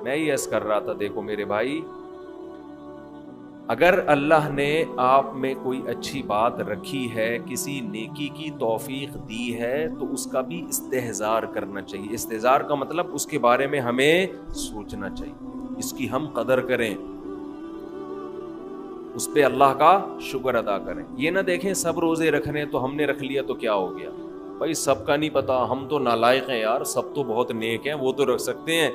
میں یہ عرض کر رہا تھا، دیکھو میرے بھائی، اگر اللہ نے آپ میں کوئی اچھی بات رکھی ہے، کسی نیکی کی توفیق دی ہے، تو اس کا بھی استحضار کرنا چاہیے۔ استحضار کا مطلب اس کے بارے میں ہمیں سوچنا چاہیے، اس کی ہم قدر کریں، اس پہ اللہ کا شکر ادا کریں۔ یہ نہ دیکھیں سب روزے رکھنے تو ہم نے رکھ لیا تو کیا ہو گیا، بھائی سب کا نہیں پتا، ہم تو نالائق ہیں یار، سب تو بہت نیک ہیں، وہ تو رکھ سکتے ہیں،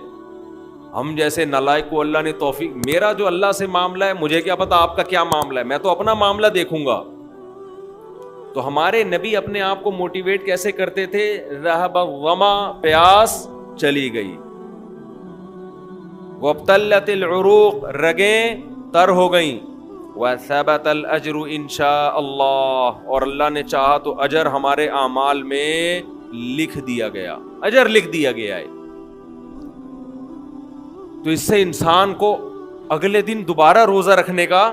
ہم جیسے نالائق کو اللہ نے توفیق۔ میرا جو اللہ سے معاملہ ہے، مجھے کیا پتا آپ کا کیا معاملہ ہے، میں تو اپنا معاملہ دیکھوں گا۔ تو ہمارے نبی اپنے آپ کو موٹیویٹ کیسے کرتے تھے؟ رہب الظما، پیاس چلی گئی، وابتلت العروق، رگیں تر ہو گئیں، وثبت الاجر انشاء اللہ، اور اللہ نے چاہا تو اجر ہمارے اعمال میں لکھ دیا گیا، اجر لکھ دیا گیا ہے۔ تو اس سے انسان کو اگلے دن دوبارہ روزہ رکھنے کا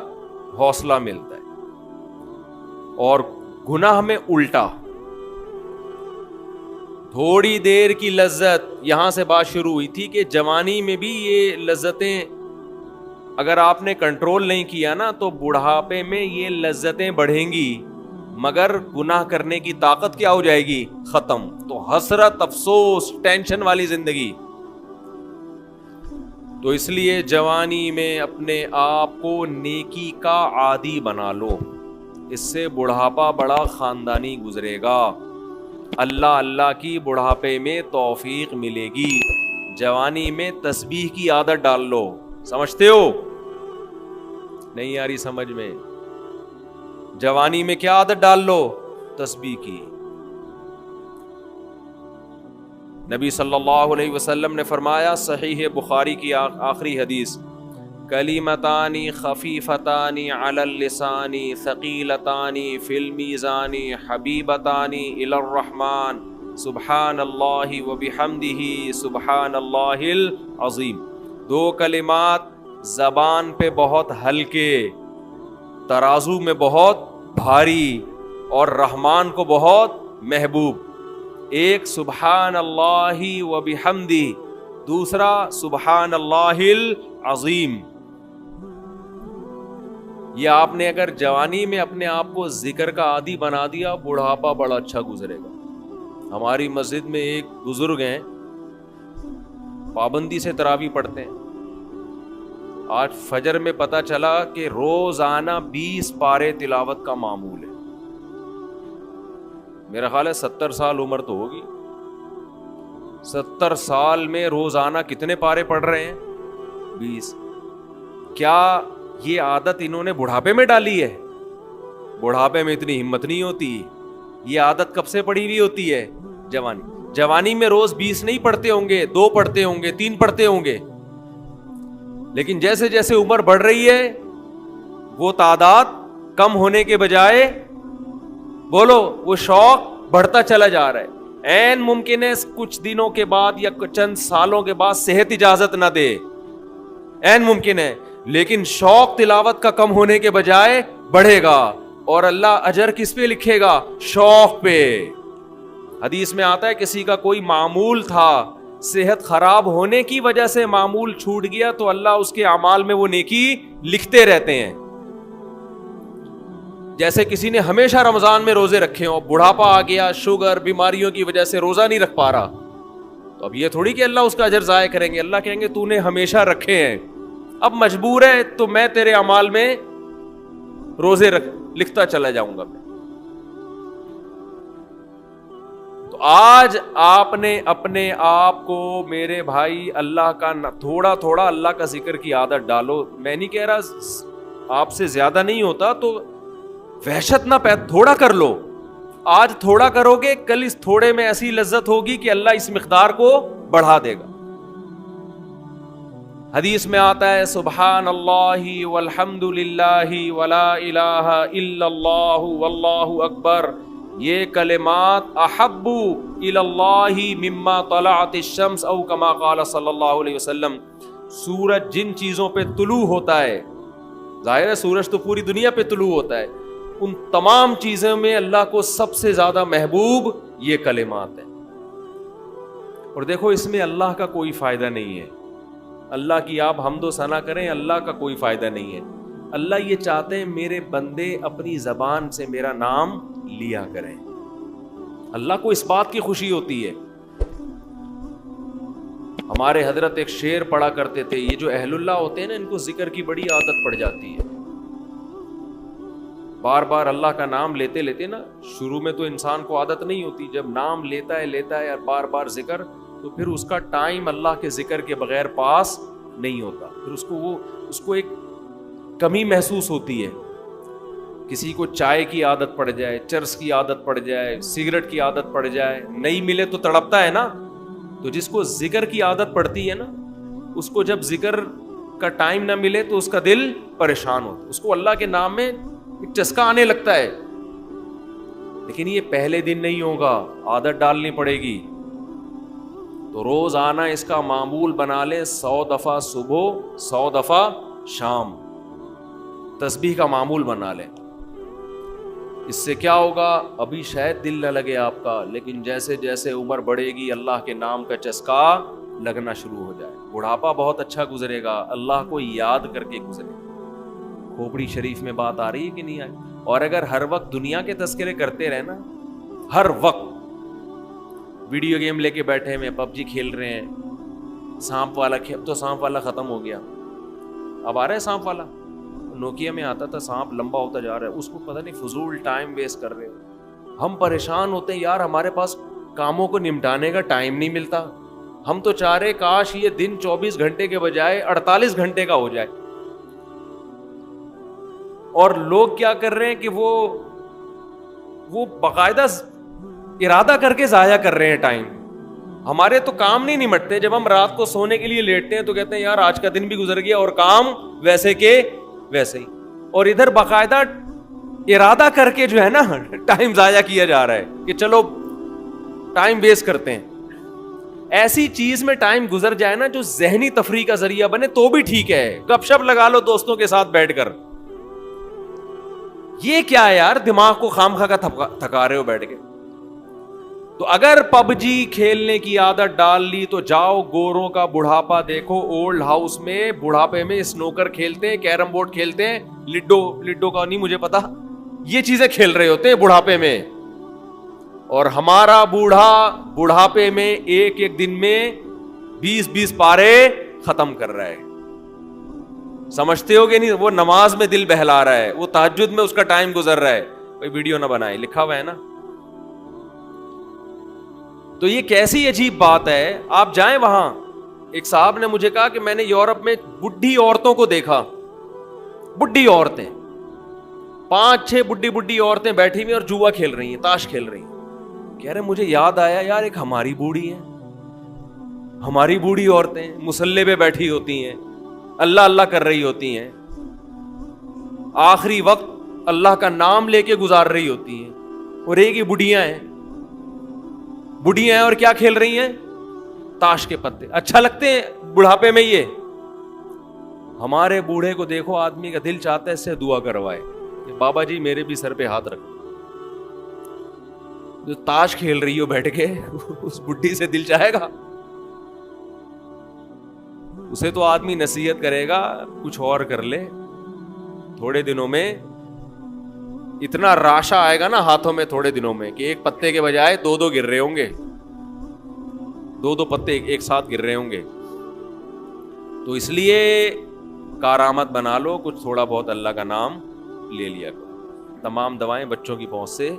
حوصلہ ملتا ہے۔ اور گناہ میں الٹا، تھوڑی دیر کی لذت، یہاں سے بات شروع ہوئی تھی کہ جوانی میں بھی یہ لذتیں اگر آپ نے کنٹرول نہیں کیا نا تو بڑھاپے میں یہ لذتیں بڑھیں گی، مگر گناہ کرنے کی طاقت کیا ہو جائے گی؟ ختم۔ تو حسرت، افسوس، ٹینشن والی زندگی۔ تو اس لیے جوانی میں اپنے آپ کو نیکی کا عادی بنا لو، اس سے بڑھاپا بڑا خاندانی گزرے گا، اللہ اللہ کی بڑھاپے میں توفیق ملے گی۔ جوانی میں تسبیح کی عادت ڈال لو، سمجھتے ہو؟ نہیں آ رہی سمجھ میں؟ جوانی میں کیا عادت ڈال لو؟ تسبیح کی۔ نبی صلی اللہ علیہ وسلم نے فرمایا، صحیح بخاری کی آخری حدیث، کلمتان خفیفتان علی اللسان ثقیلتان فی المیزان حبیبتان الی الرحمن سبحان اللہ وبحمدہ سبحان اللہ العظیم۔ دو کلمات زبان پہ بہت ہلکے، ترازو میں بہت بھاری، اور رحمان کو بہت محبوب۔ ایک سبحان اللہ و بحمدہ، دوسرا سبحان اللہ العظیم۔ یہ آپ نے اگر جوانی میں اپنے آپ کو ذکر کا عادی بنا دیا، بڑھاپا بڑا اچھا گزرے گا۔ ہماری مسجد میں ایک بزرگ ہیں، پابندی سے تراویح پڑھتے ہیں۔ آج فجر میں پتہ چلا کہ روزانہ 20 پارے تلاوت کا معمول ہے۔ میرا خیال ہے 70 سال عمر تو ہوگی، 70 سال میں روزانہ کتنے پارے پڑھ رہے ہیں؟ 20۔ کیا یہ عادت انہوں نے بڑھاپے میں ڈالی ہے؟ بڑھاپے میں اتنی ہمت نہیں ہوتی، یہ عادت کب سے پڑی ہوئی ہوتی ہے؟ جوانی میں روز 20 نہیں پڑھتے ہوں گے، 2 پڑھتے ہوں گے، 3 پڑھتے ہوں گے، لیکن جیسے جیسے عمر بڑھ رہی ہے وہ تعداد کم ہونے کے بجائے، بولو، وہ شوق بڑھتا چلا جا رہا ہے۔ عین ممکن ہے کچھ دنوں کے بعد یا چند سالوں کے بعد صحت اجازت نہ دے، عین ممکن ہے، لیکن شوق تلاوت کا کم ہونے کے بجائے بڑھے گا، اور اللہ اجر کس پہ لکھے گا؟ شوق پہ۔ حدیث میں آتا ہے کسی کا کوئی معمول تھا، صحت خراب ہونے کی وجہ سے معمول چھوٹ گیا تو اللہ اس کے اعمال میں وہ نیکی لکھتے رہتے ہیں۔ جیسے کسی نے ہمیشہ رمضان میں روزے رکھے ہوں، بڑھاپا آ گیا، شوگر، بیماریوں کی وجہ سے روزہ نہیں رکھ پا رہا، تو اب یہ تھوڑی کہ اللہ اس کا اجر ضائع کریں گے، اللہ کہیں گے تو نے ہمیشہ رکھے ہیں، اب مجبور ہے تو میں تیرے اعمال میں روزے لکھتا چلا جاؤں گا۔ تو آج آپ نے اپنے آپ کو، میرے بھائی، اللہ کا تھوڑا تھوڑا اللہ کا ذکر کی عادت ڈالو۔ میں نہیں کہہ رہا آپ سے زیادہ نہیں ہوتا تو وحشت نہ تھوڑا کر لو۔ آج تھوڑا کرو گے، کل اس تھوڑے میں ایسی لذت ہوگی کہ اللہ اس مقدار کو بڑھا دے گا۔ حدیث میں آتا ہے سبحان اللہ والحمد للہ ولا الہ الا اللہ واللہ اکبر، یہ کلمات احب الی اللہ مما طلعت الشمس، او کما قال صلی اللہ علیہ وسلم۔ سورج جن چیزوں پہ طلوع ہوتا ہے، ظاہر ہے سورج تو پوری دنیا پہ طلوع ہوتا ہے، ان تمام چیزوں میں اللہ کو سب سے زیادہ محبوب یہ کلمات ہیں۔ اور دیکھو اس میں اللہ کا کوئی فائدہ نہیں ہے، اللہ کی آپ حمد و ثنا کریں, اللہ کا کوئی فائدہ نہیں ہے. اللہ یہ چاہتے ہیں میرے بندے اپنی زبان سے میرا نام لیا کریں. اللہ کو اس بات کی خوشی ہوتی ہے. ہمارے حضرت ایک شعر پڑھا کرتے تھے, یہ جو اہل اللہ ہوتے ہیں نا, ان کو ذکر کی بڑی عادت پڑ جاتی ہے. بار بار اللہ کا نام لیتے لیتے نا, شروع میں تو انسان کو عادت نہیں ہوتی, جب نام لیتا ہے اور بار بار ذکر, تو پھر اس کا ٹائم اللہ کے ذکر کے بغیر پاس نہیں ہوتا. پھر اس کو ایک کمی محسوس ہوتی ہے. کسی کو چائے کی عادت پڑ جائے, چرس کی عادت پڑ جائے, سگریٹ کی عادت پڑ جائے, نہیں ملے تو تڑپتا ہے نا. تو جس کو ذکر کی عادت پڑتی ہے نا, اس کو جب ذکر کا ٹائم نہ ملے تو اس کا دل پریشان ہوتا ہے, اس کو اللہ کے نام میں ایک چسکا آنے لگتا ہے. لیکن یہ پہلے دن نہیں ہوگا, عادت ڈالنی پڑے گی. تو روز آنا اس کا معمول بنا لیں, 100 دفعہ صبح 100 دفعہ شام تسبیح کا معمول بنا لیں. اس سے کیا ہوگا, ابھی شاید دل نہ لگے آپ کا, لیکن جیسے جیسے عمر بڑھے گی اللہ کے نام کا چسکا لگنا شروع ہو جائے. بڑھاپا بہت اچھا گزرے گا, اللہ کو یاد کر کے گزرے گا. کھوپڑی شریف میں بات آ رہی ہے کہ نہیں آئی؟ اور اگر ہر وقت دنیا کے تذکرے کرتے رہے نا, ہر وقت ویڈیو گیم لے کے بیٹھے ہیں, پب جی کھیل رہے ہیں, سانپ والا اب تو سانپ والا ختم ہو گیا, اب آ رہا ہے سانپ والا. نوکیا میں آتا تھا, سانپ لمبا ہوتا جا رہا ہے, اس کو پتہ نہیں فضول ٹائم ویسٹ کر رہے ہو. ہم پریشان ہوتے ہیں یار, ہمارے پاس کاموں کو نمٹانے کا ٹائم نہیں ملتا. ہم تو چاہ رہے کاش یہ دن 24 گھنٹے کے بجائے 48 گھنٹے کا ہو جائے. اور لوگ کیا کر رہے ہیں کہ وہ باقاعدہ ارادہ کر کے ضائع کر رہے ہیں ٹائم. ہمارے تو کام نہیں نمٹتے. جب ہم رات کو سونے کے لیے لیٹتے ہیں تو کہتے ہیں یار آج کا دن بھی گزر گیا اور کام ویسے کے ویسے ہی. اور ادھر باقاعدہ ارادہ کر کے جو ہے نا ٹائم ضائع کیا جا رہا ہے کہ چلو ٹائم ویسٹ کرتے ہیں. ایسی چیز میں ٹائم گزر جائے نا جو ذہنی تفریح کا ذریعہ بنے تو بھی ٹھیک ہے. گپ شپ لگا لو دوستوں کے ساتھ بیٹھ کر. یہ کیا ہے یار, دماغ کو خامخواہ کا تھکا رہے ہو بیٹھ کے. تو اگر پب جی کھیلنے کی عادت ڈال لی تو جاؤ گوروں کا بڑھاپا دیکھو. اولڈ ہاؤس میں بڑھاپے میں سنوکر کھیلتے ہیں, کیرم بورڈ کھیلتے ہیں, لڈو کا نہیں مجھے پتا, یہ چیزیں کھیل رہے ہوتے ہیں بڑھاپے میں. اور ہمارا بڑھاپے میں ایک دن میں 20 پارے ختم کر رہا ہے. سمجھتے ہو کہ نہیں؟ وہ نماز میں دل بہلا رہا ہے, وہ تہجد میں اس کا ٹائم گزر رہا ہے. کوئی ویڈیو نہ بنائے, لکھا ہوا ہے نا. تو یہ کیسی عجیب بات ہے. آپ جائیں وہاں, ایک صاحب نے مجھے کہا کہ میں نے یورپ میں بڈھی عورتوں کو دیکھا, بڈھی عورتیں 5-6 بڈھی عورتیں بیٹھی ہوئی اور جوا کھیل رہی ہیں, تاش کھیل رہی ہیں. کہہ رہے مجھے یاد آیا یار ایک ہماری بوڑھی ہے, ہماری بوڑھی عورتیں مصلے پہ بیٹھی ہوتی ہیں, اللہ اللہ کر رہی ہوتی ہیں, آخری وقت اللہ کا نام لے کے گزار رہی ہوتی ہیں. اور ایک ہی بڑھیاں ہیں اور کیا کھیل رہی ہیں, تاش کے پتے. اچھا لگتے ہیں بڑھاپے میں یہ. ہمارے بوڑھے کو دیکھو, آدمی کا دل چاہتا ہے اس سے دعا کروائے کہ بابا جی میرے بھی سر پہ ہاتھ رکھ. جو تاش کھیل رہی ہو بیٹھ کے, اس بڈھی سے دل چاہے گا؟ اسے تو آدمی نصیحت کرے گا کچھ اور کر لے. تھوڑے دنوں میں اتنا راشا آئے گا نا ہاتھوں میں تھوڑے دنوں میں کہ ایک پتے کے بجائے 2 گر رہے ہوں گے, 2 پتے ایک ساتھ گر رہے ہوں گے. تو اس لیے کارآمد بنا لو, کچھ تھوڑا بہت اللہ کا نام لے لیا کرو. تمام دوائیں بچوں کی پہنچ سے